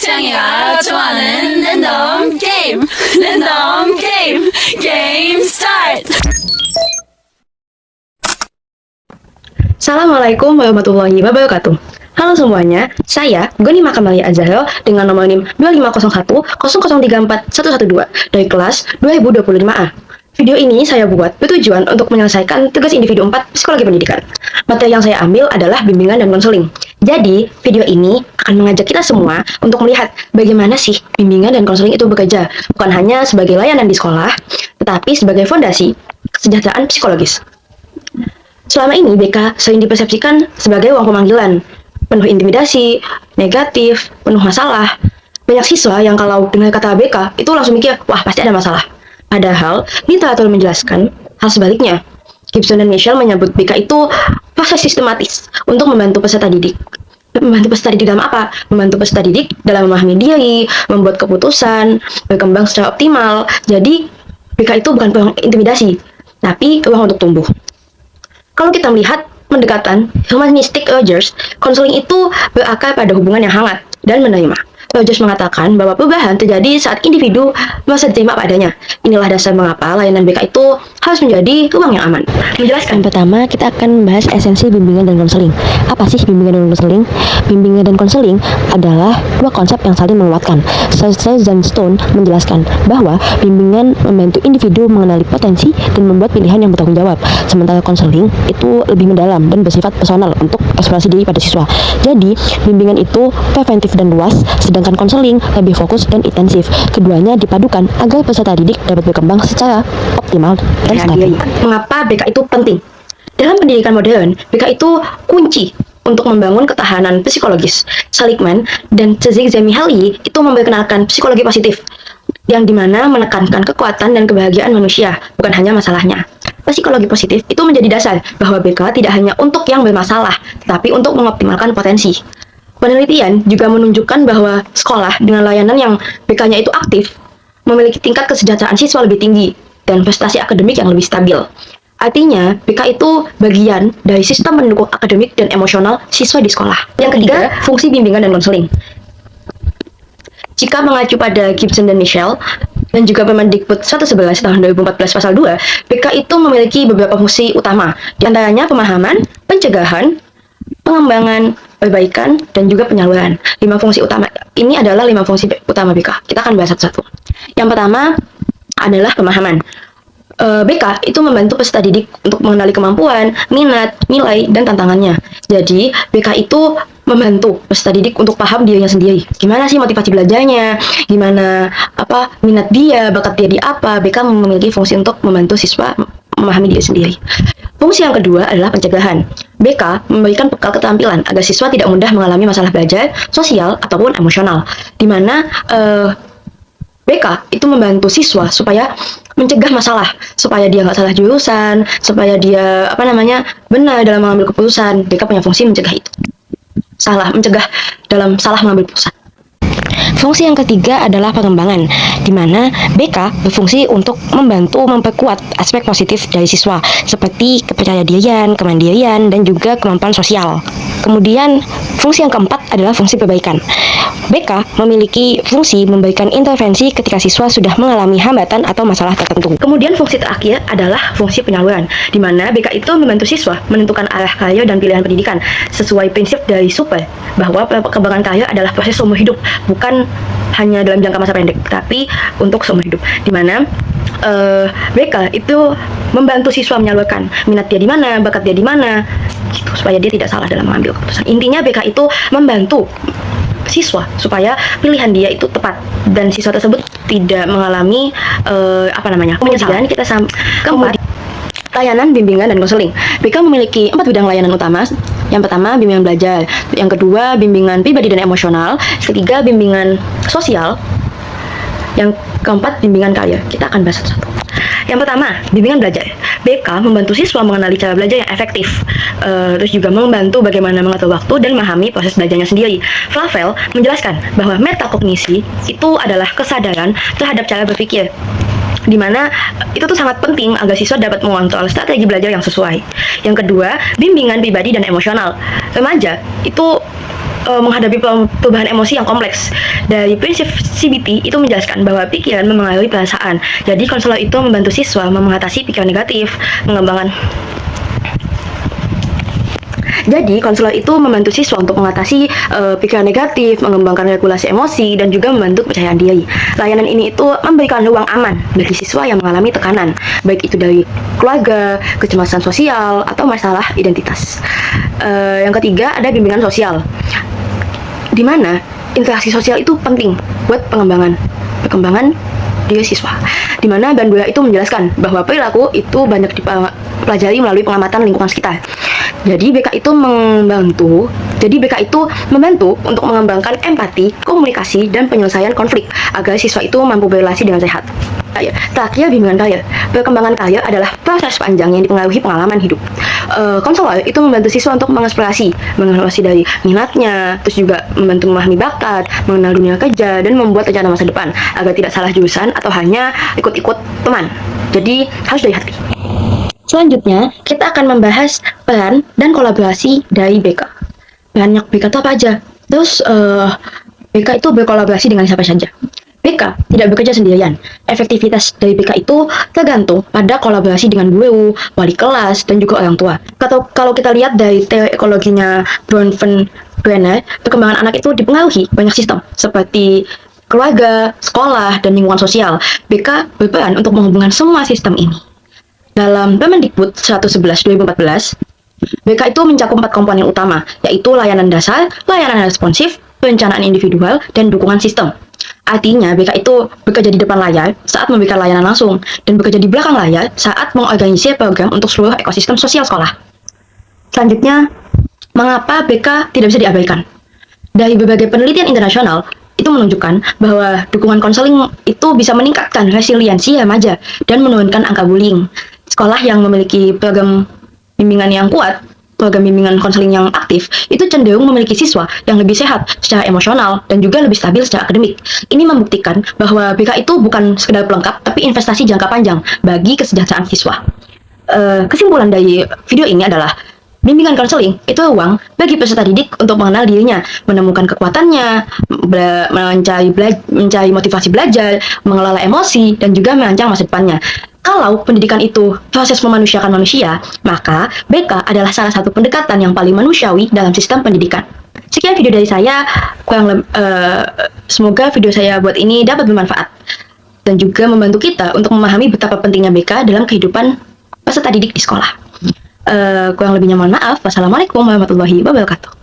짱이가 좋아하는 랜덤 게임 게임 스타트. Assalamualaikum warahmatullahi wabarakatuh. Halo semuanya, saya Goni Makamalia Azahel dengan nomor NIM 25010034112 dari kelas 2025A. Video ini saya buat bertujuan untuk menyelesaikan tugas individu 4 psikologi pendidikan. Materi yang saya ambil adalah bimbingan dan konseling. Jadi, video ini akan mengajak kita semua untuk melihat bagaimana sih bimbingan dan konseling itu bekerja, bukan hanya sebagai layanan di sekolah, tetapi sebagai fondasi kesejahteraan psikologis. Selama ini BK sering dipersepsikan sebagai uang pemanggilan, penuh intimidasi, negatif, penuh masalah. Banyak siswa yang kalau dengar kata BK itu langsung mikir, wah pasti ada masalah. Padahal, literatur menjelaskan hal sebaliknya. Gibson dan Michelle menyebut BK itu proses sistematis untuk membantu peserta didik. Membantu peserta didik dalam apa? Membantu peserta didik dalam memahami diri, membuat keputusan, berkembang secara optimal. Jadi, BK itu bukan ruang intimidasi, tapi ruang untuk tumbuh. Kalau kita melihat pendekatan humanistic Rogers, konseling itu berakar pada hubungan yang hangat dan menerima. Rogers mengatakan bahwa perubahan terjadi saat individu merasa diterima padanya. Inilah dasar mengapa layanan BK itu harus menjadi ruang yang aman. Menjelaskan Pertama, kita akan membahas esensi bimbingan dan konseling. Apa sih bimbingan dan konseling? Bimbingan dan konseling adalah dua konsep yang saling menguatkan. Sir John Stone menjelaskan bahwa bimbingan membantu individu mengenali potensi dan membuat pilihan yang bertanggung jawab. Sementara konseling itu lebih mendalam dan bersifat personal untuk eksplorasi diri pada siswa. Jadi, bimbingan itu preventif dan luas, sedangkan konseling lebih fokus dan intensif. Keduanya dipadukan agar peserta didik dapat berkembang secara optimal dan stabil. Mengapa BK itu penting? Dalam pendidikan modern, BK itu kunci untuk membangun ketahanan psikologis. Seligman dan Csikszentmihalyi itu memperkenalkan psikologi positif, yang dimana menekankan kekuatan dan kebahagiaan manusia, bukan hanya masalahnya. Psikologi positif itu menjadi dasar bahwa BK tidak hanya untuk yang bermasalah, tetapi untuk mengoptimalkan potensi. Penelitian juga menunjukkan bahwa sekolah dengan layanan yang BK-nya itu aktif memiliki tingkat kesejahteraan siswa lebih tinggi dan prestasi akademik yang lebih stabil. Artinya, BK itu bagian dari sistem mendukung akademik dan emosional siswa di sekolah. Yang ketiga, fungsi bimbingan dan konseling. Jika mengacu pada Gibson dan Michelle, dan juga Permendikbud 111 tahun 2014 pasal 2, BK itu memiliki beberapa fungsi utama, di antaranya pemahaman, pencegahan, pengembangan, perbaikan, dan juga penyaluran. 5 fungsi utama ini adalah 5 fungsi utama BK. Kita akan bahas satu-satu. Yang pertama adalah pemahaman. BK itu membantu peserta didik untuk mengenali kemampuan, minat, nilai, dan tantangannya. Jadi, BK itu membantu peserta didik untuk paham dirinya sendiri. Gimana sih motivasi belajarnya? Gimana minat dia, bakat dia di apa? BK memiliki fungsi untuk membantu siswa memahami diri sendiri. Fungsi yang kedua adalah pencegahan. BK memberikan bekal keterampilan agar siswa tidak mudah mengalami masalah belajar, sosial, ataupun emosional. Di mana BK itu membantu siswa supaya mencegah masalah, supaya dia nggak salah jurusan, supaya dia benar dalam mengambil keputusan. BK punya fungsi mencegah itu. Mencegah dalam salah mengambil keputusan. Fungsi yang ketiga adalah pengembangan, di mana BK berfungsi untuk membantu memperkuat aspek positif dari siswa, seperti kepercayaan, kemandirian, dan juga kemampuan sosial. Kemudian, fungsi yang keempat adalah fungsi perbaikan. BK memiliki fungsi memberikan intervensi ketika siswa sudah mengalami hambatan atau masalah tertentu. Kemudian fungsi terakhir adalah fungsi penyaluran, di mana BK itu membantu siswa menentukan arah karir dan pilihan pendidikan sesuai prinsip dari Super, bahwa perkembangan karir adalah proses seumur hidup, bukan hanya dalam jangka masa pendek, tapi untuk seumur hidup. Di mana BK itu membantu siswa menyalurkan minat dia di mana, bakat dia di mana, gitu, supaya dia tidak salah dalam mengambil keputusan. Intinya BK itu membantu siswa supaya pilihan dia itu tepat dan siswa tersebut tidak mengalami kemudian kita keempat, layanan bimbingan dan konseling. BK memiliki 4 bidang layanan utama. Yang pertama, bimbingan belajar. Yang kedua, bimbingan pribadi dan emosional. Ketiga, bimbingan sosial. Yang keempat, bimbingan karir. Kita akan bahas satu-satu. Yang pertama, bimbingan belajar. BK membantu siswa mengenali cara belajar yang efektif, terus juga membantu bagaimana mengatur waktu dan memahami proses belajarnya sendiri. Flavel menjelaskan bahwa metakognisi itu adalah kesadaran terhadap cara berpikir, di mana itu tuh sangat penting agar siswa dapat mengontrol strategi belajar yang sesuai. Yang kedua, bimbingan pribadi dan emosional. Remaja itu menghadapi perubahan emosi yang kompleks. Dari prinsip CBT itu menjelaskan bahwa pikiran memengaruhi perasaan. Jadi konselor itu membantu siswa mengatasi pikiran negatif, mengembangkan. Jadi, konselor itu membantu siswa untuk mengatasi pikiran negatif, mengembangkan regulasi emosi, dan juga membantu kepercayaan diri. Layanan ini itu memberikan ruang aman bagi siswa yang mengalami tekanan, baik itu dari keluarga, kecemasan sosial, atau masalah identitas. Yang ketiga, ada bimbingan sosial, di mana interaksi sosial itu penting buat perkembangan diri siswa. Di mana Bandura itu menjelaskan bahwa perilaku itu banyak dipelajari melalui pengamatan lingkungan sekitar. Jadi BK itu membantu untuk mengembangkan empati, komunikasi, dan penyelesaian konflik agar siswa itu mampu berrelasi dengan sehat. Terakhir, bimbingan karir. Perkembangan karir adalah proses panjang yang dipengaruhi pengalaman hidup. Konselor itu membantu siswa untuk mengeksplorasi dari minatnya, terus juga membantu memahami bakat, mengenal dunia kerja, dan membuat rencana masa depan agar tidak salah jurusan atau hanya ikut-ikut teman. Jadi harus dari hati. Selanjutnya, kita akan membahas peran dan kolaborasi dari BK. Banyak BK itu apa aja? Terus, BK itu berkolaborasi dengan siapa saja? BK tidak bekerja sendirian. Efektivitas dari BK itu tergantung pada kolaborasi dengan guru, wali kelas, dan juga orang tua. Kalau kita lihat dari teori ekologinya Bronfenbrenner, perkembangan anak itu dipengaruhi banyak sistem, seperti keluarga, sekolah, dan lingkungan sosial. BK berperan untuk menghubungkan semua sistem ini. Dalam Permendikbud 111/2014, BK itu mencakup 4 komponen utama, yaitu layanan dasar, layanan responsif, perencanaan individual, dan dukungan sistem. Artinya, BK itu bekerja di depan layar saat memberikan layanan langsung, dan bekerja di belakang layar saat mengorganisir program untuk seluruh ekosistem sosial sekolah. Selanjutnya, mengapa BK tidak bisa diabaikan? Dari berbagai penelitian internasional, itu menunjukkan bahwa dukungan konseling itu bisa meningkatkan resiliensi remaja dan menurunkan angka bullying. Sekolah yang memiliki program bimbingan yang kuat, program bimbingan konseling yang aktif, itu cenderung memiliki siswa yang lebih sehat secara emosional dan juga lebih stabil secara akademik. Ini membuktikan bahwa BK itu bukan sekedar pelengkap, tapi investasi jangka panjang bagi kesejahteraan siswa. Kesimpulan dari video ini adalah bimbingan konseling itu ruang bagi peserta didik untuk mengenal dirinya, menemukan kekuatannya, mencari motivasi belajar, mengelola emosi, dan juga merancang masa depannya. Kalau pendidikan itu proses memanusiakan manusia, maka BK adalah salah satu pendekatan yang paling manusiawi dalam sistem pendidikan. Sekian video dari saya, semoga video saya buat ini dapat bermanfaat dan juga membantu kita untuk memahami betapa pentingnya BK dalam kehidupan peserta didik di sekolah. Kurang lebihnya mohon maaf. Wassalamualaikum warahmatullahi wabarakatuh.